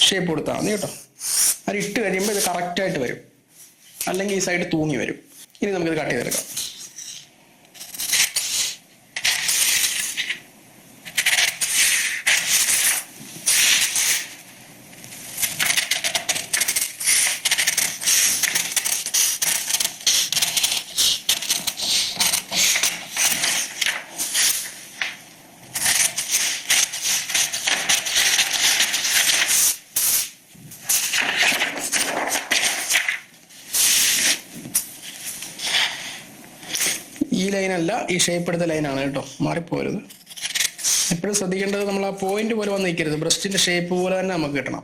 ഷേപ്പ് കൊടുത്താൽ മതി കേട്ടോ. അത് ഇട്ട് കഴിയുമ്പോൾ ഇത് കറക്റ്റായിട്ട് വരും, അല്ലെങ്കിൽ ഈ സൈഡ് തൂങ്ങി വരും. ഇനി നമുക്കിത് കട്ട് ചെയ്തെടുക്കാം. ഈ ലൈനല്ല, ഈ ഷേപ്പ് എടുത്ത ലൈനാണ് കേട്ടോ, മാറിപ്പോരുത്. എപ്പോഴും ശ്രദ്ധിക്കേണ്ടത് നമ്മൾ ആ പോയിന്റ് പോലെ വന്ന് നിൽക്കരുത്, ബ്രസ്റ്റിന്റെ ഷേപ്പ് പോലെ തന്നെ നമുക്ക് കിട്ടണം.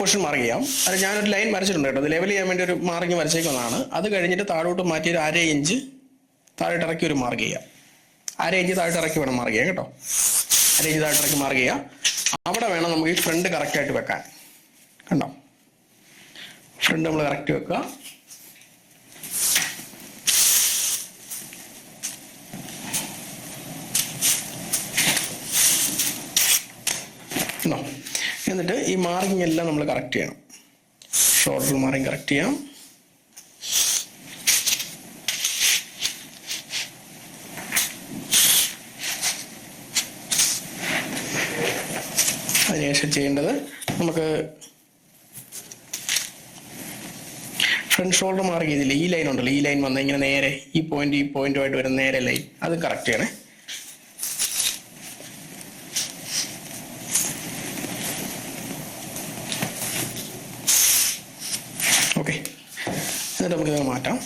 പോർഷൻ മാർക്ക് ചെയ്യാം. അത് ഞാനൊരു ലൈൻ വരച്ചിട്ടുണ്ട് കേട്ടോ. അത് ലെവൽ ചെയ്യാൻ വേണ്ടി ഒരു മാർക്കിങ് വരച്ചേക്കുന്നതാണ്. അത് കഴിഞ്ഞിട്ട് താഴോട്ട് മാറ്റി ഒരു 1/2 ഇഞ്ച് താഴോട്ട് ഇറക്കി ഒരു മാർക്ക് ചെയ്യാം. 1/2 ഇഞ്ച് താഴോട്ട് ഇറക്കി വേണം മാർക്ക് ചെയ്യാം കേട്ടോ. 1/2 ഇഞ്ച് താഴോട്ട് ഇറക്കി മാർക്ക് ചെയ്യാം. അവിടെ വേണം നമുക്ക് ഈ ഫ്രണ്ട് കറക്റ്റായിട്ട് വെക്കാൻ. കണ്ടോ, ഫ്രണ്ട് നമ്മൾ കറക്റ്റ് വെക്കുക. എന്നിട്ട് ഈ മാർക്കിംഗ് എല്ലാം നമ്മൾ കറക്റ്റ് ചെയ്യണം. ഷോൾഡർ മാർക്കിംഗ് കറക്റ്റ് ചെയ്യാം. അതിനുശേഷം ചെയ്യേണ്ടത് നമുക്ക് ഫ്രണ്ട് ഷോൾഡർ മാർക്ക് ചെയ്തില്ലേ, ഈ ലൈൻ ഉണ്ടല്ലോ, ഈ ലൈൻ വന്ന് ഇങ്ങനെ നേരെ ഈ പോയിന്റുമായിട്ട് വരുന്ന നേരെ ലൈൻ, അത് കറക്റ്റ് ചെയ്യണേ. ഓക്കെ, എന്നിട്ട് നമുക്കിത് മാറ്റാം.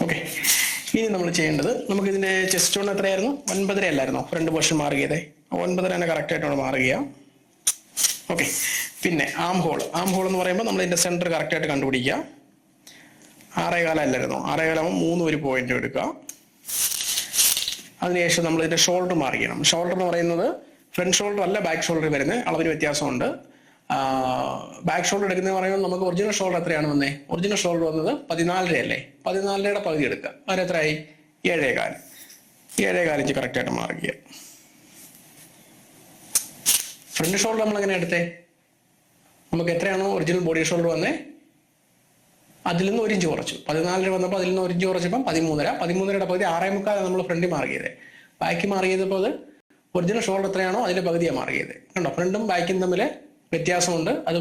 ഓക്കെ, ഇനി നമ്മൾ ചെയ്യേണ്ടത്, നമുക്ക് ഇതിന്റെ ചെസ്റ്റ് കൊണ്ട് എത്രയായിരുന്നു? 9.5 അല്ലായിരുന്നോ ഫ്രണ്ട് പോർഷൻ മാർക്ക് ചെയ്തേ? 9.5 തന്നെ കറക്റ്റ് ആയിട്ട് മാർക്ക് ചെയ്യാം. ഓക്കെ, പിന്നെ ആം ഹോൾ എന്ന് പറയുമ്പോൾ നമ്മൾ ഇതിന്റെ സെന്റർ കറക്റ്റ് ആയിട്ട് കണ്ടുപിടിക്കുക. 6.25 അല്ലായിരുന്നോ? 6.25 3 ഒരു പോയിന്റ് എടുക്കുക. അതിനുശേഷം നമ്മൾ ഇതിന്റെ ഷോൾഡർ മാർക്ക് ചെയ്യണം. ഷോൾഡർ എന്ന് പറയുന്നത് ഫ്രണ്ട് ഷോൾഡർ അല്ല ബാക്ക് ഷോൾഡർ വരുന്നത്, അളവിന് വ്യത്യാസമുണ്ട്. ബാക്ക് ഷോൾഡർ എടുക്കുന്നത് പറയുമ്പോൾ നമുക്ക് ഒറിജിനൽ ഷോൾഡർ എത്രയാണ് വന്നേ? ഒറിജിനൽ ഷോൾഡർ വന്നത് 14.5 അല്ലേ? 14.5യുടെ പകുതി എടുക്കുക. അതിനെത്രയായി? 7.25. 7.25 ഇഞ്ച് കറക്റ്റ് ആയിട്ട് മാർക്ക് ചെയ്യുക. ഫ്രണ്ട് ഷോൾഡർ നമ്മൾ എങ്ങനെ എടുത്തേ? നമുക്ക് എത്രയാണോ ഒറിജിനൽ ബോഡി ഷോൾഡർ വന്നേ അതിൽ നിന്ന് 1 ഇഞ്ച് കുറച്ചു. 14 വന്നപ്പോൾ അതിൽ നിന്ന് 1 ഇഞ്ച് കുറച്ചപ്പോൾ 13.5. 13.5യുടെ പകുതി 6.25 നമ്മൾ ഫ്രണ്ടിൽ മാർക്ക് ചെയ്തേ. ബാക്കി മാർക്ക് ചെയ്തപ്പോൾ അത് ഒറിജിനൽ ഷോൾഡർ എത്രയാണോ അതിന്റെ പകുതിയാണ് മാർക്ക് ചെയ്തത്. കണ്ടോ, ഫ്രണ്ടും ബാക്കും തമ്മിൽ വ്യത്യാസമുണ്ട്. അത്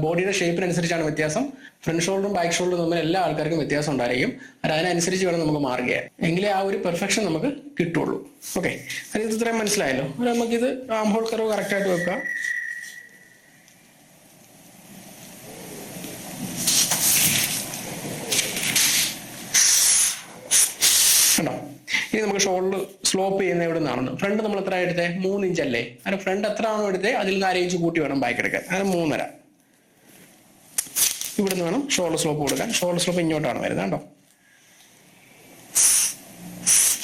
ബോഡിയുടെ ഷേപ്പിനനുസരിച്ചാണ് വ്യത്യാസം. ഫ്രണ്ട് ഷോൾഡറും ബാക്ക് ഷോൾഡറും തമ്മിൽ എല്ലാ ആൾക്കാർക്കും വ്യത്യാസം ഉണ്ടായിരിക്കും. അതിനനുസരിച്ച് വേണം നമുക്ക് മാർക്ക് ചെയ്യാൻ, എങ്കിലേ ആ ഒരു പെർഫെക്ഷൻ നമുക്ക് കിട്ടുള്ളൂ. ഓക്കെ, അത് ഇത്രയും മനസ്സിലായല്ലോ. നമുക്കിത് ആം ഹോൾ കർവ് കറക്റ്റ് ആയിട്ട് വെക്കാം. കണ്ടോ, ഇനി നമുക്ക് ഷോൾഡർ സ്ലോപ്പ് ചെയ്യുന്ന എവിടെ നിന്നാണെന്ന്. ഫ്രണ്ട് നമ്മൾ എത്ര എടുത്തേ? 3 ഇഞ്ച് അല്ലേ? അങ്ങനെ ഫ്രണ്ട് എത്ര ആണോ എടുത്തേ അതിൽ നിന്ന് 1/2 ഇഞ്ച് കൂട്ടി വേണം ബാക്ക് എടുക്കാൻ. അങ്ങനെ 3.5 ഇവിടെ നിന്ന് വേണം ഷോൾഡർ സ്ലോപ്പ് കൊടുക്കാൻ. ഷോൾഡർ സ്ലോപ്പ് ഇങ്ങോട്ടാണ് വരുന്നത്. കണ്ടോ,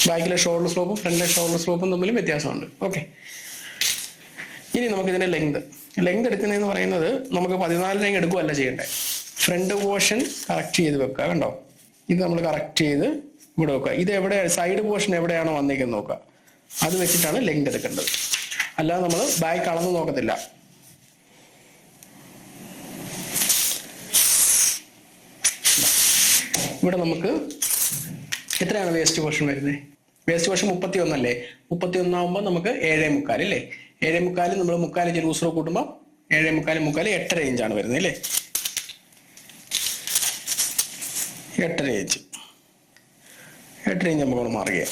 ബാക്കിലെ ഷോൾഡർ സ്ലോപ്പും ഫ്രണ്ടിലെ ഷോൾഡർ സ്ലോപ്പും തമ്മിലും വ്യത്യാസമുണ്ട്. ഓക്കെ, ഇനി നമുക്ക് ഇതിന്റെ ലെങ്ത് എടുക്കുന്നതെന്ന് പറയുന്നത് നമുക്ക് 14 എടുക്കുകയല്ല ചെയ്യേണ്ടത്. ഫ്രണ്ട് പോർഷൻ കറക്റ്റ് ചെയ്ത് വെക്കുക. കണ്ടോ, ഇത് നമ്മൾ കറക്റ്റ് ചെയ്ത് ഇവിടെ വെക്കുക. ഇത് എവിടെ സൈഡ് പോർഷൻ എവിടെയാണോ വന്നിരിക്കുന്നത് നോക്കുക, അത് വെച്ചിട്ടാണ് ലെങ്ത് എടുക്കേണ്ടത്. അല്ലാതെ നമ്മൾ ബാക്ക് അളന്ന് നോക്കത്തില്ല. ഇവിടെ നമുക്ക് എത്രയാണ് വേസ്റ്റ് പോർഷൻ വരുന്നത്? വേസ്റ്റ് പോർഷൻ 31 അല്ലേ? 31 ആകുമ്പോൾ നമുക്ക് 7.25 അല്ലേ? 7.25 നമ്മൾ 3/4 ഇഞ്ച് ലൂസറോ കൂട്ടുമ്പോൾ 7.25 8.5 ഇഞ്ചാണ് വരുന്നത് അല്ലേ? 8.5 ഇഞ്ച് നമുക്കൊന്ന് മാർക്ക് ചെയ്യാം.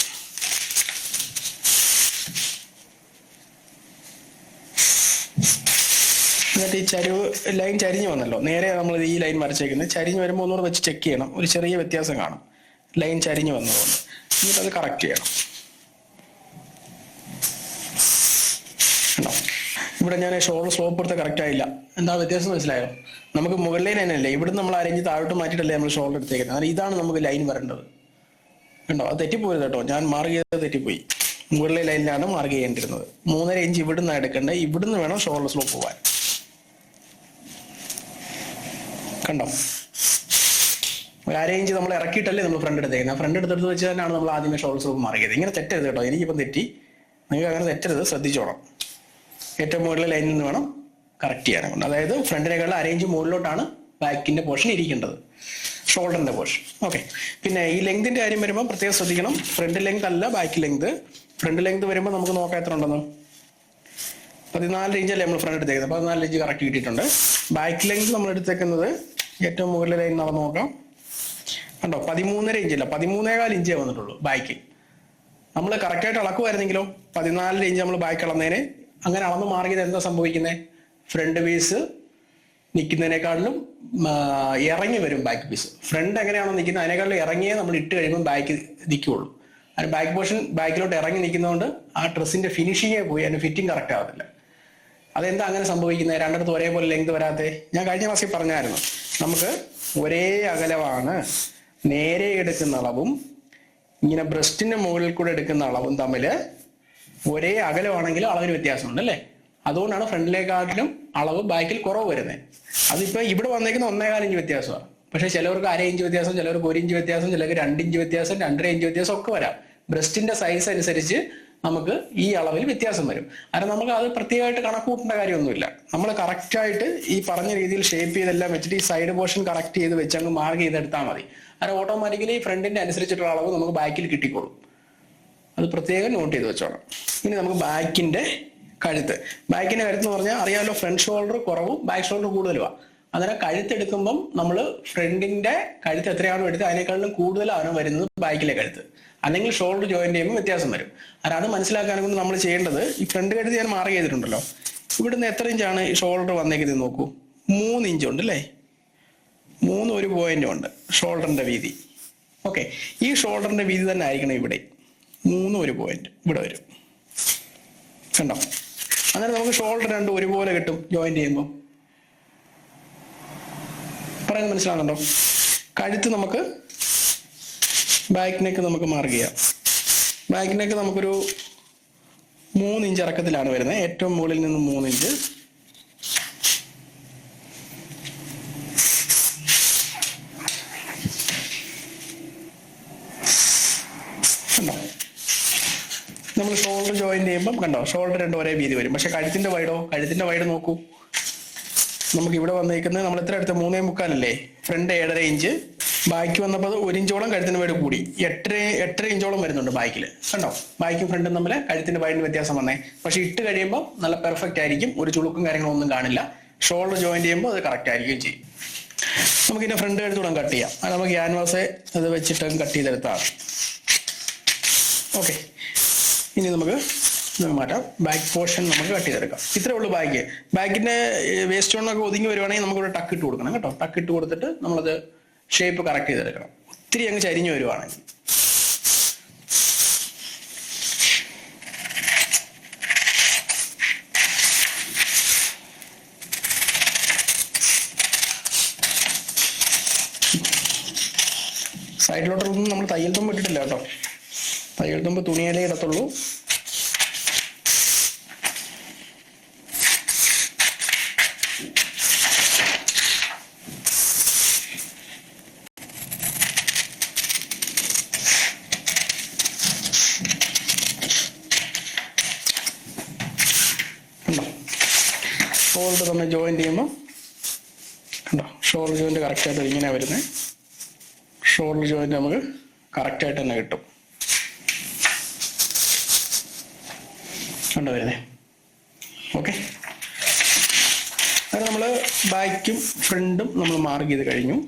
എന്നിട്ട് ഈ ലൈൻ ചരിഞ്ഞ് വന്നല്ലോ, നേരെ നമ്മൾ ഈ ലൈൻ വരച്ചേക്കുന്നത് ചരിഞ്ഞ് വരുമ്പോൾ ഒന്നുകൂടെ വെച്ച് ചെക്ക് ചെയ്യണം. ഒരു ചെറിയ വ്യത്യാസം കാണും ലൈൻ ചരിഞ്ഞ് വന്നതുകൊണ്ട്. എന്നിട്ട് അത് കറക്റ്റ് ചെയ്യണം. കണ്ടോ, ഇവിടെ ഞാൻ ഷോൾഡർ സ്ലോപ്പ് എടുത്ത കറക്റ്റ് ആയില്ല. എന്താ വ്യത്യാസം മനസ്സിലായോ? നമുക്ക് മുകളിൽ ലൈൻ തന്നെയല്ലേ, ഇവിടുന്ന് നമ്മൾ അരഞ്ഞ് താഴോട്ട് മാറ്റിയിട്ടല്ലേ നമ്മൾ ഷോൾഡർ എടുത്തേക്കുന്നത്. അങ്ങനെ ഇതാണ് നമുക്ക് ലൈൻ വരേണ്ടത്. കണ്ടോ, അത് തെറ്റിപ്പോയത് കേട്ടോ, ഞാൻ മാർക്ക് ചെയ്തത് തെറ്റിപ്പോയി. മുകളിലെ ലൈനിലാണ് മാർക്ക് ചെയ്യേണ്ടിരുന്നത്. 3.5 ഇഞ്ച് ഇവിടുന്ന് എടുക്കേണ്ടത്, ഇവിടുന്ന് വേണം ഷോൾഡർ സ്ലോപ്പ് പോവാൻ. കണ്ടോ, ഒരു 1/2 ഇഞ്ച് നമ്മൾ ഇറക്കിയിട്ടല്ലേ നമ്മൾ ഫ്രണ്ട് എടുത്തേക്കുന്നത്. ഫ്രണ്ട് എടുത്തെടുത്ത് വെച്ച് തന്നെയാണ് നമ്മൾ ആദ്യമേ ഷോൾഡർ സ്ലോപ്പ് മാർക്ക് ചെയ്തത്. ഇങ്ങനെ തെറ്റരുത് കേട്ടോ, എനിക്കിപ്പം തെറ്റി. നിങ്ങൾക്ക് അങ്ങനെ തെറ്റരുത്, ശ്രദ്ധിച്ചോണം. ഏറ്റവും മുകളിലെ ലൈനിൽ നിന്ന് വേണം കറക്റ്റ് ചെയ്യാൻ. അതായത് ഫ്രണ്ടിനേക്കാൾ 1/2 ഇഞ്ച് മുകളിലോട്ടാണ് ബാക്കിന്റെ പോർഷൻ ഇരിക്കേണ്ടത്, ഷോൾഡറിന്റെ പോർഷൻ. ഓക്കെ, പിന്നെ ഈ ലെങ്തിന്റെ കാര്യം വരുമ്പോൾ പ്രത്യേകം ശ്രദ്ധിക്കണം. ഫ്രണ്ട് ലെങ്ത് അല്ല ബാക്ക് ലെങ്ത്. ഫ്രണ്ട് ലെങ്ത് വരുമ്പോൾ നമുക്ക് നോക്കാം എത്ര ഉണ്ടെന്ന്. 14 ഇഞ്ചല്ലേ നമ്മൾ ഫ്രണ്ട് എടുത്തേക്കുന്നത്. 14 ഇഞ്ച് കറക്റ്റ് കിട്ടിയിട്ടുണ്ട്. ബാക്ക് ലെങ്ത് നമ്മൾ എടുത്തേക്കുന്നത് ഏറ്റവും മുകളിലെ ലൈൻ നടന്ന് നോക്കാം. കണ്ടോ, 13.5 ഇഞ്ചല്ല, 13.25 ഇഞ്ചേ വന്നിട്ടുള്ളൂ ബാക്ക്. നമ്മൾ കറക്റ്റായിട്ട് അളക്കുമായിരുന്നെങ്കിലോ 14 ഇഞ്ച് നമ്മൾ ബാക്ക് അളന്നതിന്. അങ്ങനെ അളന്ന് മാറിയത് എന്താ സംഭവിക്കുന്നത്? ഫ്രണ്ട് പീസ് നിൽക്കുന്നതിനേക്കാളിലും ഇറങ്ങി വരും ബാക്ക് പീസ്. ഫ്രണ്ട് എങ്ങനെയാണോ നിൽക്കുന്നത് അതിനേക്കാളും ഇറങ്ങിയേ നമ്മൾ ഇട്ട് കഴിയുമ്പോൾ ബാക്ക് നിൽക്കുകയുള്ളൂ. അതിന് ബാക്ക് പോർഷൻ ബാക്കിലോട്ട് ഇറങ്ങി നിൽക്കുന്നതുകൊണ്ട് ആ ഡ്രസ്സിന്റെ ഫിനിഷിങ്ങേ പോയി അതിന് ഫിറ്റിംഗ് കറക്റ്റ് ആവത്തില്ല. അതെന്താ അങ്ങനെ സംഭവിക്കുന്നത്? രണ്ടിടത്ത് ഒരേപോലെ ലെങ്ത് വരാതെ? ഞാൻ കഴിഞ്ഞ ക്ലാസ്സിൽ പറഞ്ഞായിരുന്നു, നമുക്ക് ഒരേ അകലമാണ് നേരെ എടുക്കുന്ന അളവും ഇങ്ങനെ ബ്രസ്റ്റിന്റെ മുകളിൽ കൂടെ എടുക്കുന്ന അളവും തമ്മിൽ ഒരേ അകലമാണെങ്കിലും അളവിന് വ്യത്യാസമുണ്ട് അല്ലേ? അതുകൊണ്ടാണ് ഫ്രണ്ടിലേക്കാട്ടിലും അളവ് ബാക്കിൽ കുറവ് വരുന്നത്. അതിപ്പോ ഇവിടെ വന്നേക്കുന്ന 1.25 ഇഞ്ച് വ്യത്യാസമാണ്. പക്ഷെ ചിലവർക്ക് 1/2 ഇഞ്ച് വ്യത്യാസം, ചിലവർക്ക് 1 ഇഞ്ച് വ്യത്യാസം, ചിലർക്ക് 2 ഇഞ്ച് വ്യത്യാസം, 2.5 ഇഞ്ച് വ്യത്യാസം ഒക്കെ വരാം. ബ്രസ്റ്റിന്റെ സൈസ് അനുസരിച്ച് നമുക്ക് ഈ അളവിൽ വ്യത്യാസം വരും. കാരണം നമുക്ക് അത് പ്രത്യേകമായിട്ട് കണക്ക് കൂട്ടേണ്ട കാര്യമൊന്നുമില്ല. നമ്മൾ കറക്റ്റായിട്ട് ഈ പറഞ്ഞ രീതിയിൽ ഷേപ്പ് ചെയ്തെല്ലാം വെച്ചിട്ട് ഈ സൈഡ് പോർഷൻ കറക്റ്റ് ചെയ്ത് വെച്ച് അങ്ങ് മാർക്ക് ചെയ്തെടുത്താൽ മതി. അത് ഓട്ടോമാറ്റിക്കലി ഫ്രണ്ടിന്റെ അനുസരിച്ചിട്ടുള്ള അളവ് നമുക്ക് ബാക്കിൽ കിട്ടിക്കോളും. അത് പ്രത്യേകം നോട്ട് ചെയ്ത് വെച്ചോണം. ഇനി നമുക്ക് ബാക്കിന്റെ കഴുത്ത്. ബാക്കിന്റെ കഴുത്ത് എന്ന് പറഞ്ഞാൽ അറിയാമല്ലോ, ഫ്രണ്ട് ഷോൾഡർ കുറവും ബാക്ക് ഷോൾഡർ കൂടുതലുമാണ്. അങ്ങനെ കഴുത്തെടുക്കുമ്പം നമ്മൾ ഫ്രണ്ടിന്റെ കഴുത്ത് എത്രയാണോ എടുത്ത് അതിനേക്കാളും കൂടുതലാണ് വരുന്നത് ബാക്കിലെ കഴുത്ത്. അല്ലെങ്കിൽ ഷോൾഡർ ജോയിന്റ് ചെയ്യുമ്പോൾ വ്യത്യാസം വരും. അത് മനസ്സിലാക്കാനും നമ്മൾ ചെയ്യേണ്ടത്, ഈ ഫ്രണ്ട് കഴുത്ത് ഞാൻ മാർക്ക് ചെയ്തിട്ടുണ്ടല്ലോ, ഇവിടുന്ന് എത്ര ഇഞ്ചാണ് ഈ ഷോൾഡർ വന്നേക്കുന്നത് നോക്കൂ. 3 ഇഞ്ച് ഉണ്ട് അല്ലേ? 3 ഒരു പോയിന്റും ഉണ്ട് ഷോൾഡറിന്റെ വീതി. ഓക്കെ, ഈ ഷോൾഡറിന്റെ വീതി തന്നെ ആയിരിക്കണം ഇവിടെ. 3 ഒരു പോയിന്റ് ഇവിടെ വരും, കണ്ടോ? അങ്ങനെ നമുക്ക് ഷോൾഡർ രണ്ടും ഒരുപോലെ കിട്ടും ജോയിന്റ് ചെയ്യുമ്പോൾ. പറയുന്നത് മനസ്സിലാകുന്നുണ്ടോ? കഴുത്ത് നമുക്ക് ബാക്ക് നെക്ക് നമുക്ക് മാർക്ക് ചെയ്യാം. ബാക്ക് നെക്ക് നമുക്കൊരു 3 ഇഞ്ച് ഇറക്കത്തിലാണ് വരുന്നത്. ഏറ്റവും മുകളിൽ നിന്ന് 3 ഇഞ്ച്. കണ്ടോ? നമ്മൾ ഷോൾഡർ ജോയിന്റ് ചെയ്യുമ്പോൾ കണ്ടോ, ഷോൾഡർ രണ്ടും ഒരേ വീതി വരും. പക്ഷെ കഴുത്തിന്റെ വൈഡ് നോക്കൂ. നമുക്ക് ഇവിടെ വന്നിരിക്കുന്നത് നമ്മൾ എത്ര എടുത്ത് 3.25 അല്ലേ? ഫ്രണ്ട് 7.5 ഇഞ്ച്, ബാക്ക് വന്നപ്പോൾ 1 ഇഞ്ചോളം കഴുത്തിന്റെ വൈഡ് കൂടി 8.5 ഇഞ്ചോളം വരുന്നുണ്ട് ബാക്കിൽ. കണ്ടോ, ബാക്കും ഫ്രണ്ടും തമ്മിൽ കഴുത്തിന്റെ വൈഡിന് വ്യത്യാസം വന്നേ. പക്ഷെ ഇട്ട് കഴിയുമ്പോൾ നല്ല പെർഫെക്റ്റ് ആയിരിക്കും, ഒരു ചുളുക്കും കാര്യങ്ങളും ഒന്നും കാണില്ല. ഷോൾഡർ ജോയിന്റ് ചെയ്യുമ്പോൾ അത് കറക്റ്റ് ആയിരിക്കുകയും ചെയ്യും. നമുക്ക് ഇതിന്റെ ഫ്രണ്ട് കഴുത്തൂടെ കട്ട് ചെയ്യാം. അത് നമുക്ക് ക്യാൻവാസ് അത് വെച്ചിട്ട് കട്ട് ചെയ്തെടുത്താണ്. ഓക്കെ, ഇനി നമുക്ക് മാറ്റാം. ബാക്ക് പോർഷൻ നമുക്ക് കട്ട് ചെയ്തെടുക്കാം. ഇത്രേ ഉള്ളൂ ബാക്ക്. ബാക്കിന്റെ വേസ്റ്റ് സ്റ്റോണൊക്കെ ഒതുങ്ങി വരുവാണെങ്കിൽ നമുക്കിവിടെ ടക്ക് ഇട്ട് കൊടുക്കണം കേട്ടോ. ടക്ക് ഇട്ട് കൊടുത്തിട്ട് നമ്മളത് ഷേപ്പ് കറക്റ്റ് ചെയ്തെടുക്കണം. ഒത്തിരി അങ്ങ് ചരിഞ്ഞു വരുവാണെങ്കിൽ. സൈഡിലോട്ടൊന്നും നമ്മൾ തയ്യൽ തുമ്പ് ഇട്ടിട്ടില്ല കേട്ടോ. തയ്യൽ തുമ്പ് തുണിയിലേ ഇടത്തുള്ളൂ. ഷോൾഡർ നമ്മൾ ജോയിന്റ് ചെയ്യുമ്പോൾ കണ്ടോ, ഷോൾഡർ ജോയിന്റ് കറക്റ്റായിട്ട് ഇങ്ങനെയാണ് വരുന്നത്. ഷോൾഡർ ജോയിന്റ് നമുക്ക് കറക്റ്റായിട്ട് തന്നെ കിട്ടും. കണ്ടോ വരുന്നേ? ഓക്കെ, അത് നമ്മൾ ബാക്കും ഫ്രണ്ടും നമ്മൾ മാർക്ക് ചെയ്ത് കഴിഞ്ഞു.